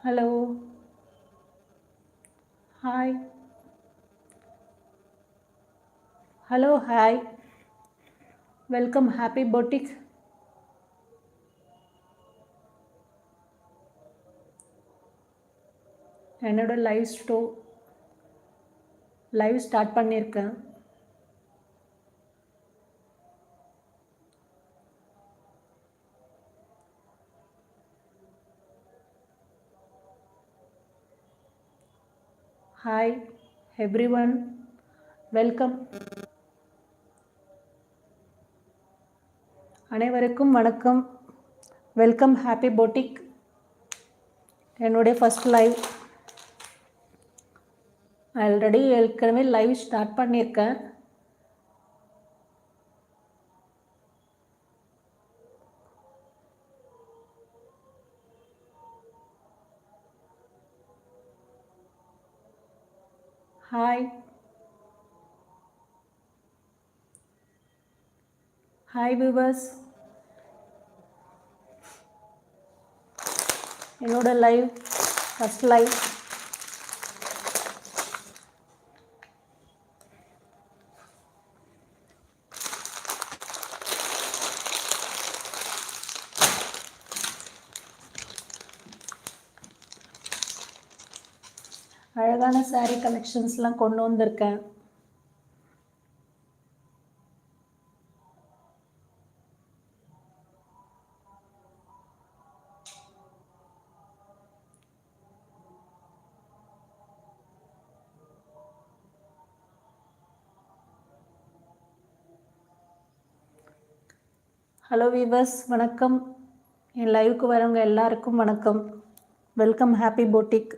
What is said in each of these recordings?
Hello, hi, hello, hi, welcome, happy boutique. என்னோட live start பண்ணியிருக்கேன். Hi every one, welcome. அனைவருக்கும் வணக்கம். Welcome, happy boutique. என்னுடைய first live. Already ஏற்கனவே live start பண்ணியிருக்கேன். ஹாய் ஹாய் வியூவர்ஸ், என்னோட லைவ் ஃபர்ஸ்ட் லைவ். அழகான saree கலெக்ஷன்ஸ்லாம் கொண்டு வந்திருக்கேன். ஹலோ வீவர்ஸ், வணக்கம். என் லைவுக்கு வரவங்க எல்லாருக்கும் வணக்கம். Welcome, happy boutique.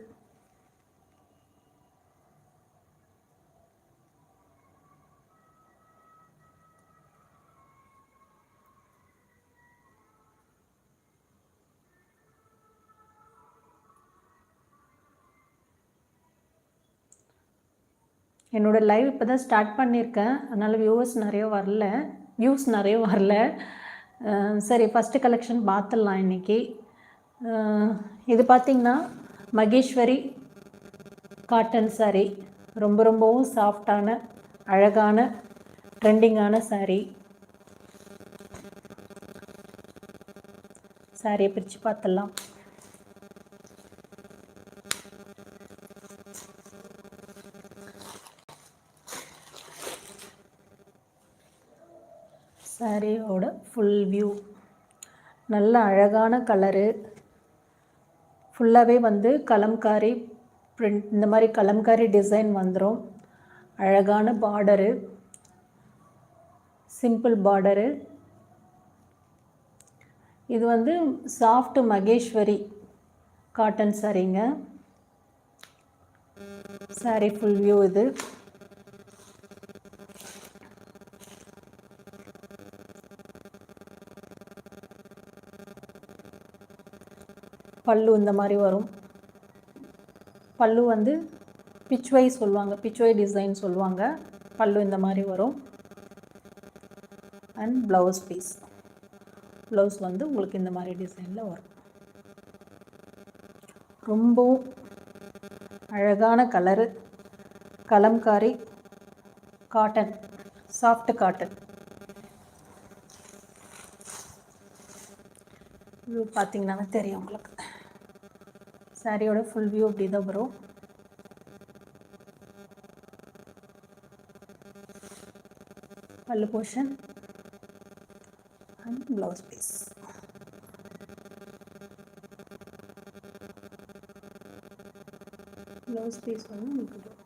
என்னோடய லைவ் இப்போ தான் ஸ்டார்ட் பண்ணியிருக்கேன், அதனால் வியூஸ் நிறைய வரல. சரி, ஃபஸ்ட்டு கலெக்ஷன் பார்த்துடலாம் இன்றைக்கி. இது பார்த்திங்கன்னா மகேஸ்வரி காட்டன் saree. ரொம்பவும் சாஃப்டான அழகான ட்ரெண்டிங்கான சாரியை பிரித்து பார்த்துடலாம். சாரியோட ஃபுல் வியூ நல்ல அழகான கலரு. ஃபுல்லாகவே வந்து கலம்காரி பிரிண்ட், இந்த மாதிரி கலம்காரி டிசைன் வந்துடும். அழகான பார்டரு, சிம்பிள் பார்டரு. இது வந்து சாஃப்ட் மகேஸ்வரி காட்டன் சாரீங்க. சாரி ஃபுல் வியூ இது. பல்லு இந்த மாதிரி வரும். பல்லு வந்து பிச்வை சொல்லுவாங்க, பிச்வை டிசைன் சொல்லுவாங்க. பல்லு இந்த மாதிரி வரும். அண்ட் ப்ளவுஸ் பீஸ், ப்ளவுஸ் வந்து உங்களுக்கு இந்த மாதிரி டிசைனில் வரும். ரொம்பவும் அழகான colour, Kalamkari cotton, soft cotton. View பார்த்தீங்கன்னா தெரியும் உங்களுக்கு. சாரியோட ஃபுல் வியூ அப்படி தான் வரும். பல்லு portion and blouse piece. Blouse piece வந்து உங்களுக்கு